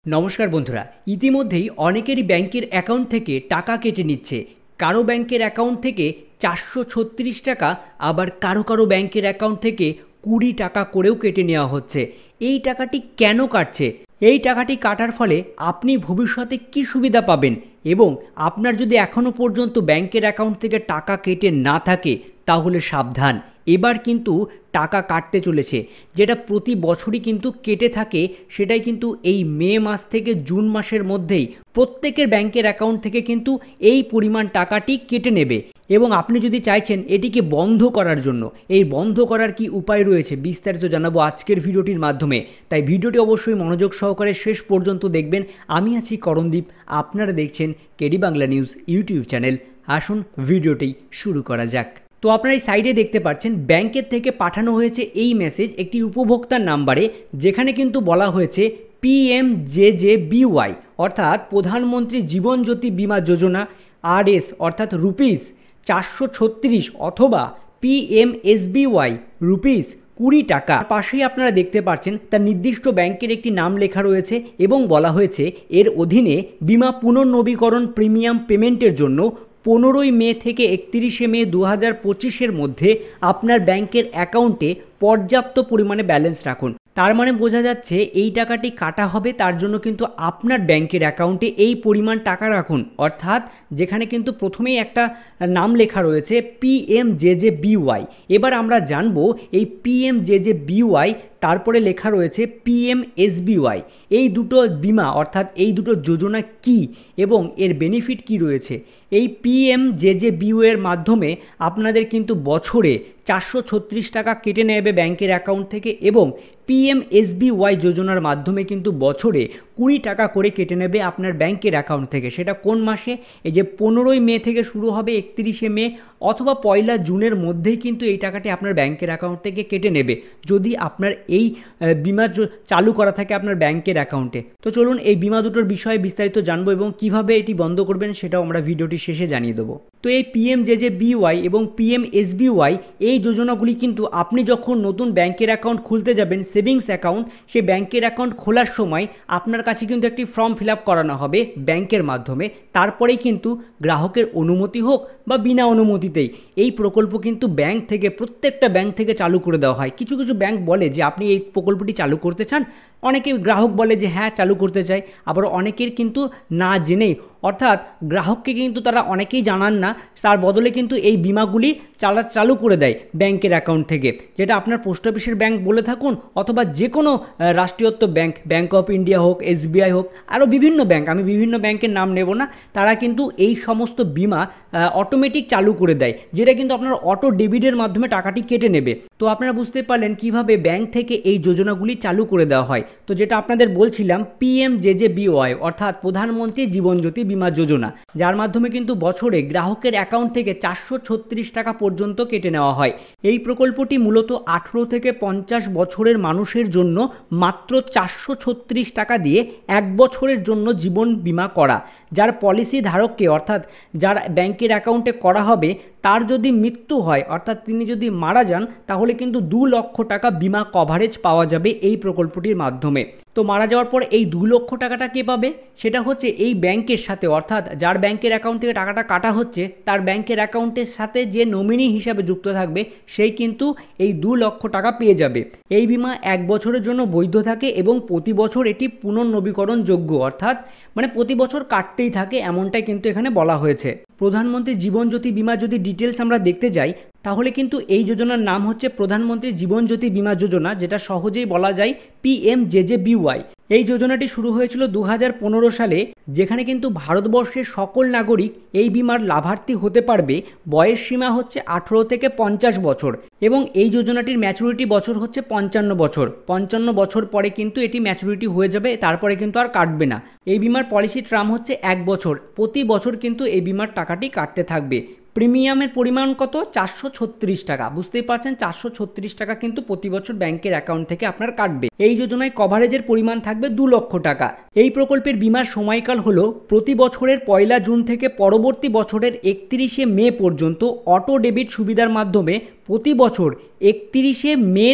নমস্কার বন্ধুরা, ইতিমধ্যেই অনেকেরই ব্যাংকের অ্যাকাউন্ট থেকে টাকা কেটে নিচ্ছে। কারো ব্যাংকের অ্যাকাউন্ট থেকে 436 টাকা, আবার কারো কারো ব্যাংকের অ্যাকাউন্ট থেকে 20 টাকা করেও কেটে নেওয়া হচ্ছে। এই টাকাটি কেন কাটছে? এই টাকাটি কাটার ফলে আপনি ভবিষ্যতে কি সুবিধা পাবেন? এবং আপনার যদি এখনও পর্যন্ত ব্যাংকের অ্যাকাউন্ট থেকে টাকা কেটে না থাকে তাহলে সাবধান, এবার কিন্তু টাকা কাটতে চলেছে। যেটা প্রতি বছরই কিন্তু কেটে থাকে, সেটাই কিন্তু এই মে মাস থেকে জুন মাসের মধ্যেই প্রত্যেকের ব্যাংকের অ্যাকাউন্ট থেকে কিন্তু এই পরিমাণ টাকাটি কেটে নেবে। এবং আপনি যদি চাইছেন এটিকে বন্ধ করার জন্য, এই বন্ধ করার কি উপায় রয়েছে বিস্তারিত জানাবো আজকের ভিডিওটির মাধ্যমে। তাই ভিডিওটি অবশ্যই মনোযোগ সহকারে শেষ পর্যন্ত দেখবেন। আমি আছি করণদীপ, আপনারা দেখছেন KD Bangla news YouTube channel. আসুন ভিডিওটি শুরু করা যাক। তো আপনারা এই সাইডে দেখতে পাচ্ছেন ব্যাংকের থেকে পাঠানো হয়েছে এই মেসেজ একটি উপভোক্তার নাম্বারে, যেখানে কিন্তু বলা হয়েছে PMJJBY অর্থাৎ প্রধানমন্ত্রী জীবন জ্যোতি বীমা যোজনা RS অর্থাৎ রুপিস 436 অথবা PMSBY রুপিস 20 টাকা। পাশেই আপনারা দেখতে পাচ্ছেন তার নির্দিষ্ট ব্যাংকের একটি নাম লেখা রয়েছে এবং বলা হয়েছে এর অধীনে বিমা পুনর্নবীকরণ প্রিমিয়াম পেমেন্টের জন্য 15 মে থেকে 31 মে 2025 মধ্যে আপনার ব্যাংকের অ্যাকাউন্টে পর্যাপ্ত পরিমাণে ব্যালেন্স রাখুন। তার মানে বোঝা যাচ্ছে এই টাকাটি কাটা হবে, তার জন্য কিন্তু আপনার ব্যাংকের অ্যাকাউন্টে এই পরিমাণ টাকা রাখুন। অর্থাৎ যেখানে কিন্তু প্রথমেই একটা নাম লেখা রয়েছে PMJJBY। এবার আমরা জানবো এই PMJJBY তারপরে লেখা রয়েছে PMSBY। এই দুটো বিমা অর্থাৎ এই দুটো যোজনা কি এবং এর বেনিফিট কি রয়েছে। এই PMJJBY এর মাধ্যমে আপনাদের কিন্তু বছরে 436 টাকা কেটে নেবে ব্যাংকের অ্যাকাউন্ট থেকে, এবং PMSBY যোজনার মাধ্যমে কিন্তু বছরে 20 টাকা করে কেটে নেবে আপনার ব্যাংকের অ্যাকাউন্ট থেকে। সেটা কোন মাসে? এই যে 15 মে থেকে শুরু হবে 31 মে অথবা 1 জুনের মধ্যেই কিন্তু এই টাকাটি আপনার ব্যাংকের অ্যাকাউন্ট থেকে কেটে নেবে, যদি আপনার এই বিমা চালু করা থাকে আপনার ব্যাংকের অ্যাকাউন্টে। তো চলুন এই বিমা দুটোর বিষয়ে বিস্তারিত জানবো এবং কিভাবে এটি বন্ধ করবেন সেটাও আমরা ভিডিওটি শেষে জানিয়ে দেবো। তো এই PMJJBY এবং PMSBY এই যোজনাগুলি কিন্তু আপনি যখন নতুন ব্যাংকের অ্যাকাউন্ট খুলতে যাবেন, সেভিংস অ্যাকাউন্ট, সেই ব্যাংকের অ্যাকাউন্ট খোলার সময় আপনার কাছে কিন্তু একটি ফর্ম ফিল আপ করানো হবে ব্যাংকের মাধ্যমে। তারপরেই কিন্তু গ্রাহকের অনুমতি হোক বা বিনা অনুমতিতেই এই প্রকল্প কিন্তু ব্যাংক থেকে, প্রত্যেকটা ব্যাংক থেকে চালু করে দেওয়া হয়। কিছু কিছু ব্যাংক বলে যে আপনি এই প্রকল্পটি চালু করতে চান, অনেকে গ্রাহক বলে যে হ্যাঁ চালু করতে চাই, আবার অনেকের কিন্তু না জেনেই, অর্থাৎ গ্রাহককে কিন্তু তারা অনেকেই জানান না, তার বদলে কিন্তু এই বিমাগুলি চালু করে দেয় ব্যাংকের অ্যাকাউন্ট থেকে। যেটা আপনার পোস্ট অফিসের ব্যাংক বলে থাকুন অথবা যে কোনো রাষ্ট্রীয়ত্ব ব্যাংক, ব্যাংক অফ ইন্ডিয়া হোক, SBI হোক, আরও বিভিন্ন ব্যাংক, আমি বিভিন্ন ব্যাংকের নাম নেব না, তারা কিন্তু এই সমস্ত বিমা অটোমেটিক চালু করে দেয়, যেটা কিন্তু আপনার অটো ডেবিটের মাধ্যমে টাকাটি কেটে নেবে। তো আপনারা বুঝতে পারলেন কিভাবে ব্যাংক থেকে এই যোজনাগুলি চালু করে দেওয়া হয়। তো যেটা আপনাদের বলছিলাম PMJJBY অর্থাৎ প্রধানমন্ত্রী জীবন জ্যোতি বীমা যোজনা, যার মাধ্যমে কিন্তু বছরে গ্রাহকের অ্যাকাউন্ট থেকে 436 টাকা পর্যন্ত কেটে নেওয়া হয়। এই প্রকল্পটি মূলত 18 থেকে 50 বছরের মানুষের জন্য মাত্র 436 টাকা দিয়ে 1 বছরের জন্য জীবন বীমা করা। যার পলিসি ধারককে অর্থাৎ যার ব্যাংকের অ্যাকাউন্টে করা হবে তার যদি মৃত্যু হয়, অর্থাৎ তিনি যদি মারা যান, তাহলে কিন্তু 2 লক্ষ টাকা বিমা কভারেজ পাওয়া যাবে এই প্রকল্পটির মাধ্যমে। তো মারা যাওয়ার পর এই 2 লক্ষ টাকাটা কে পাবে? সেটা হচ্ছে এই ব্যাংকের সাথে, অর্থাৎ যার ব্যাংকের অ্যাকাউন্ট থেকে টাকাটা কাটা হচ্ছে তার ব্যাংকের অ্যাকাউন্টের সাথে যে নমিনি হিসাবে যুক্ত থাকবে সেই কিন্তু এই 2 লক্ষ টাকা পেয়ে যাবে। এই বিমা 1 বছরের জন্য বৈধ থাকে এবং প্রতি বছর এটি পুনর্নবীকরণযোগ্য, অর্থাৎ মানে প্রতি বছর কাটতেই থাকে, এমনটাই কিন্তু এখানে বলা হয়েছে। প্রধানমন্ত্রী জীবন জ্যোতি বীমা যদি ডিটেলস আমরা দেখতে যাই, তাহলে কিন্তু এই যোজনার নাম হচ্ছে প্রধানমন্ত্রী জীবন জ্যোতি বীমা যোজনা, যেটা সহজেই বলা যায় PMJJBY। এই যোজনাটি শুরু হয়েছিল 2015 সালে, যেখানে কিন্তু ভারতবর্ষের সকল নাগরিক এই বিমার লাভার্থী হতে পারবে। বয়স সীমা হচ্ছে 18 থেকে 50 বছর এবং এই যোজনাটির ম্যাচুরিটি বছর হচ্ছে 55 বছর। 55 বছর পরে কিন্তু এটি ম্যাচুরিটি হয়ে যাবে, তারপরে কিন্তু আর কাটবে না। এই বিমার পলিসি টার্ম হচ্ছে 1 বছর, প্রতি বছর কিন্তু এই বিমার টাকাটি কাটতে থাকবে। প্রিমিয়ামের পরিমাণ কত? 436 টাকা। বুঝতেই পারছেন 436 টাকা কিন্তু প্রতি বছর ব্যাংকের অ্যাকাউন্ট থেকে আপনার কাটবে। এই যোজনায় কভারেজের পরিমাণ থাকবে 2 লক্ষ টাকা। এই প্রকল্পের বীমার সময়কাল হলো প্রতি বছরের 1 জুন থেকে পরবর্তী বছরের 31 মে পর্যন্ত অটো ডেবিট সুবিধার মাধ্যমে প্রতি বছর 31 মে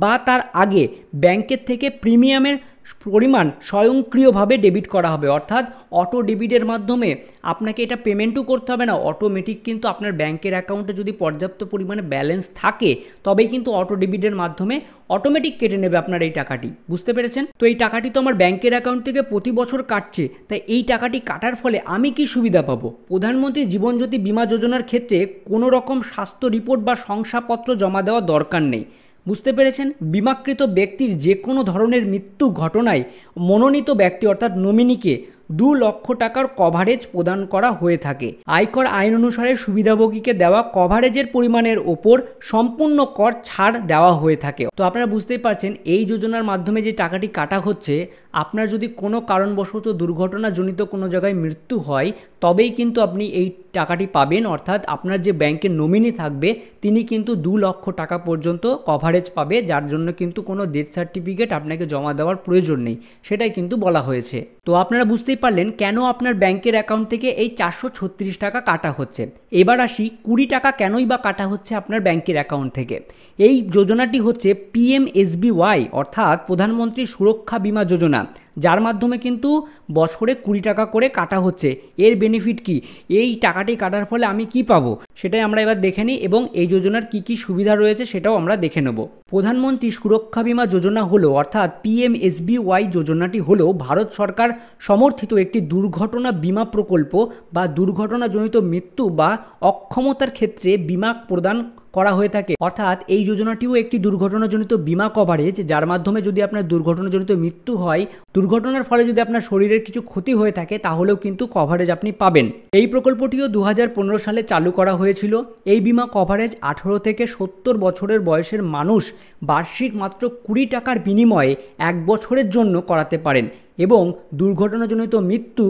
বা তার আগে ব্যাংকের থেকে প্রিমিয়ামের পরিমাণ স্বয়ংক্রিয়ভাবে ডেবিট করা হবে, অর্থাৎ অটো ডেবিটের মাধ্যমে আপনাকে এটা পেমেন্টও করতে হবে না, অটোমেটিক কিন্তু আপনার ব্যাংকের অ্যাকাউন্টে যদি পর্যাপ্ত পরিমাণে ব্যালেন্স থাকে তবেই কিন্তু অটো ডেবিটের মাধ্যমে অটোমেটিক কেটে নেবে আপনার এই টাকাটি। বুঝতে পেরেছেন? তো এই টাকাটি তো আমার ব্যাংকের অ্যাকাউন্ট থেকে প্রতি বছর কাটছে, তাই এই টাকাটি কাটার ফলে আমি কি সুবিধা পাবো? প্রধানমন্ত্রী জীবন জ্যোতি বীমা যোজনার ক্ষেত্রে কোনো রকম স্বাস্থ্য রিপোর্ট বা শংসাপত্র জমা দেওয়া দরকার নেই। বুঝতে পেরেছেন? বিমাকৃত ব্যক্তির যে কোনো ধরনের মৃত্যু ঘটনায় মনোনীত ব্যক্তি অর্থাৎ নমিনিকে 2 লক্ষ টাকার কভারেজ প্রদান করা হয়ে থাকে। আয়কর আইন অনুসারে সুবিধাভোগীকে দেওয়া কভারেজের পরিমাণের ওপর সম্পূর্ণ কর ছাড় দেওয়া হয়ে থাকে। তো আপনারা বুঝতেই পারছেন এই যোজনার মাধ্যমে যে টাকাটি কাটা হচ্ছে, আপনার যদি কোনো কারণবশত দুর্ঘটনাজনিত কোনো জায়গায় মৃত্যু হয় তবেই কিন্তু আপনি এই টাকাটি পাবেন, অর্থাৎ আপনার যে ব্যাংকের নমিনি থাকবে তিনি কিন্তু 2 লক্ষ টাকা পর্যন্ত কভারেজ পাবে, যার জন্য কিন্তু কোনো ডেথ সার্টিফিকেট আপনাকে জমা দেওয়ার প্রয়োজন নেই, সেটাই কিন্তু বলা হয়েছে। তো আপনারা বুঝতেই পারলেন কেন আপনার ব্যাংকের অ্যাকাউন্ট থেকে এই 436 টাকা কাটা হচ্ছে। এবার আসি 20 টাকা কেনই বা কাটা হচ্ছে আপনার ব্যাংকের অ্যাকাউন্ট থেকে। এই যোজনাটি হচ্ছে PMSBY অর্থাৎ প্রধানমন্ত্রী সুরক্ষা বীমা যোজনা, যার মাধ্যমে কিন্তু বছরে 20 টাকা করে কাটা হচ্ছে। এর বেনিফিট কি? এই টাকাটি কাটার ফলে আমি কি পাবো সেটাই আমরা এবার দেখে নিই এবং এই যোজনার কি কি সুবিধা রয়েছে সেটাও আমরা দেখে নেব। প্রধানমন্ত্রী সুরক্ষা বীমা যোজনা হলো অর্থাৎ PMSBY যোজনাটি হলো ভারত সরকার সমর্থিত একটি দুর্ঘটনা বীমা প্রকল্প বা দুর্ঘটনাজনিত মৃত্যু বা অক্ষমতার ক্ষেত্রে বীমা প্রদান করা হয়ে থাকে। অর্থাৎ এই যোজনাটিও একটি দুর্ঘটনাজনিত বীমা কভারেজ, যার মাধ্যমে যদি আপনার দুর্ঘটনাজনিত মৃত্যু হয়, দুর্ঘটনার ফলে যদি আপনার শরীরের কিছু ক্ষতি হয়ে থাকে তাহলেও কিন্তু কভারেজ আপনি পাবেন। এই প্রকল্পটিও 2015 সালে চালু করা হয়েছিল। এই বীমা কভারেজ 18 থেকে 70 বছরের বয়সের মানুষ বার্ষিক মাত্র 20 টাকার বিনিময়ে 1 বছরের জন্য করাতে পারেন এবং দুর্ঘটনাজনিত মৃত্যু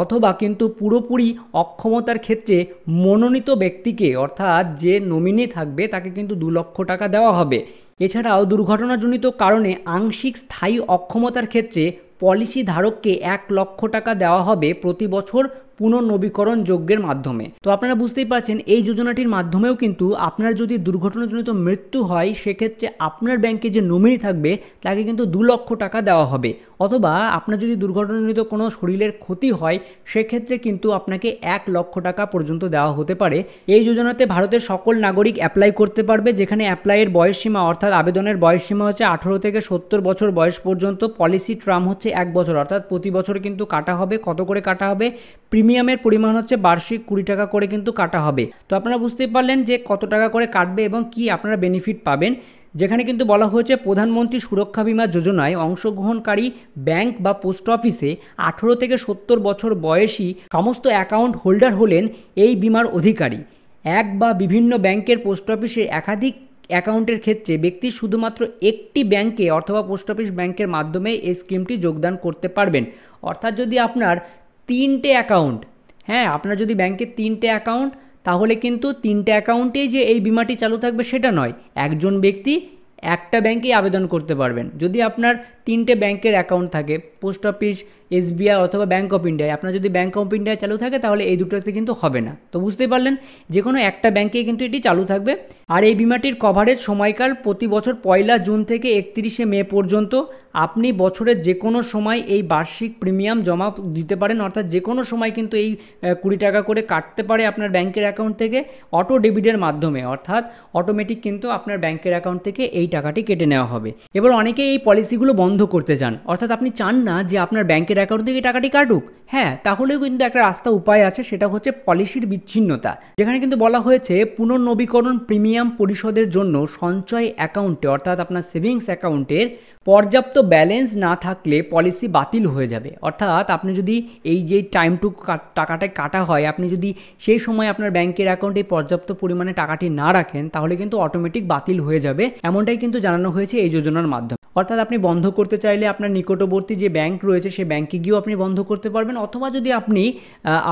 অথবা কিন্তু পুরোপুরি অক্ষমতার ক্ষেত্রে মনোনীত ব্যক্তিকে অর্থাৎ যে নমিনি থাকবে তাকে কিন্তু 2 লক্ষ টাকা দেওয়া হবে। এছাড়াও দুর্ঘটনাজনিত কারণে আংশিক স্থায়ী অক্ষমতার ক্ষেত্রে পলিসি ধারককে 1 লক্ষ টাকা দেওয়া হবে প্রতি বছর পুনর্নবীকরণ যোগ্যের মাধ্যমে। তো আপনারা বুঝতেই পারছেন এই যোজনাটির মাধ্যমেও কিন্তু আপনার যদি দুর্ঘটনাজনিত মৃত্যু হয় সেক্ষেত্রে আপনার ব্যাংকে যে নমিনি থাকবে তাকে কিন্তু 2 লক্ষ টাকা দেওয়া হবে, অথবা আপনার যদি দুর্ঘটনাজনিত কোনো শরীরের ক্ষতি হয় সেক্ষেত্রে কিন্তু আপনাকে 1 লক্ষ টাকা পর্যন্ত দেওয়া হতে পারে। এই যোজনাতে ভারতের সকল নাগরিক অ্যাপ্লাই করতে পারবে, যেখানে অ্যাপ্লাইয়ের বয়সসীমা অর্থাৎ আবেদনের বয়সসীমা হচ্ছে 18 থেকে 70 বছর বয়স পর্যন্ত। পলিসি টার্ম হচ্ছে 1 বছর, অর্থাৎ প্রতি বছর কিন্তু কাটা হবে। কত করে কাটা হবে? প্রিমিয়ামের পরিমাণ হচ্ছে বার্ষিক 20 টাকা করে কিন্তু কাটা হবে। তো আপনারা বুঝতেই পারলেন যে কত টাকা করে কাটবে এবং কি আপনারা বেনিফিট পাবেন, যেখানে কিন্তু বলা হয়েছে প্রধানমন্ত্রী সুরক্ষা বীমা যোজনায় অংশগ্রহণকারী ব্যাংক বা পোস্ট অফিসে 18 থেকে 70 বছর বয়সী সমস্ত অ্যাকাউন্ট হোল্ডার হলেন এই বীমার অধিকারী। এক বা বিভিন্ন ব্যাংকের পোস্ট অফিসে একাধিক অ্যাকাউন্টের ক্ষেত্রে ব্যক্তি শুধুমাত্র একটি ব্যাংকে অথবা পোস্ট অফিস ব্যাংকের মাধ্যমে এই স্কিমটি যোগদান করতে পারবেন। অর্থাৎ যদি আপনার 3টে অ্যাকাউন্ট, আপনার যদি ব্যাংকে 3টে অ্যাকাউন্ট, তাহলে কিন্তু 3টে অ্যাকাউন্টেই যে এই বিমাটি চালু থাকবে সেটা নয়, একজন ব্যক্তি একটা ব্যাংকেই আবেদন করতে পারবেন। যদি আপনার 3টে ব্যাংকের অ্যাকাউন্ট থাকে, পোস্ট অফিস, SBI অথবা ব্যাঙ্ক অফ ইন্ডিয়ায়, আপনার যদি ব্যাঙ্ক অফ ইন্ডিয়া চালু থাকে তাহলে এই দুটোতে কিন্তু হবে না। তো বুঝতেই পারলেন যে কোনো একটা ব্যাংকেই কিন্তু এটি চালু থাকবে। আর এই বিমাটির কভারেজ সময়কাল প্রতি বছর 1 জুন থেকে 31 মে পর্যন্ত। আপনি বছরের যে কোনো সময় এই বার্ষিক প্রিমিয়াম জমা দিতে পারেন, অর্থাৎ যে কোনো সময় কিন্তু এই 20 টাকা করে কাটতে পারে আপনার ব্যাংকের অ্যাকাউন্ট থেকে অটো ডেবিটের মাধ্যমে, অর্থাৎ অটোমেটিক কিন্তু আপনার ব্যাংকের অ্যাকাউন্ট থেকে এই টাকাটি কেটে নেওয়া হবে। এবার অনেকে এই পলিসিগুলো বন্ধ করতে চান, অর্থাৎ আপনি চান না যে আপনার ব্যাংকের অ্যাকাউন্ট থেকে টাকাটি কাটুক। তাহলেও কিন্তু একটা রাস্তা উপায় আছে, সেটা হচ্ছে পলিসির বিচ্ছিন্নতা, যেখানে কিন্তু বলা হয়েছে পুনর্নবীকরণ প্রিমিয়াম পরিশোধের জন্য সঞ্চয় অ্যাকাউন্টে অর্থাৎ আপনার সেভিংস অ্যাকাউন্টের পর্যাপ্ত ব্যালেন্স না থাকলে পলিসি বাতিল হয়ে যাবে। অর্থাৎ আপনি যদি এই যে টাইমটুকু টাকাটা কাটা হয়, আপনি যদি সেই সময় আপনার ব্যাংকের অ্যাকাউন্টে পর্যাপ্ত পরিমাণে টাকাটি না রাখেন তাহলে কিন্তু অটোমেটিক বাতিল হয়ে যাবে, এমনটাই কিন্তু জানানো হয়েছে এই যোজনার মাধ্যমে। অর্থাৎ আপনি বন্ধ করতে চাইলে আপনার নিকটবর্তী যে ব্যাংক রয়েছে সেই ব্যাংকে গিয়েও আপনি বন্ধ করতে পারবেন, অথবা যদি আপনি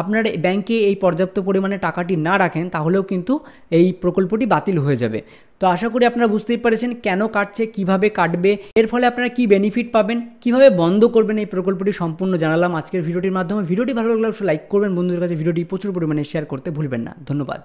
আপনার ব্যাংকে এই পর্যাপ্ত পরিমাণে টাকাটি না রাখেন তাহলেও কিন্তু এই প্রকল্পটি বাতিল হয়ে যাবে। তো আশা করি আপনারা বুঝতেই পেরেছেন কেন কাটছে, কিভাবে কাটবে, এর ফলে আপনারা কি বেনিফিট পাবেন, কিভাবে বন্ধ করবেন এই প্রকল্পটি সম্পূর্ণ জানালাম আজকের ভিডিওটির মাধ্যমে। ভিডিওটি ভালো লাগলে অবশ্যই লাইক করবেন, বন্ধুদের কাছে ভিডিওটি প্রচুর পরিমাণে শেয়ার করতে ভুলবেন না। ধন্যবাদ।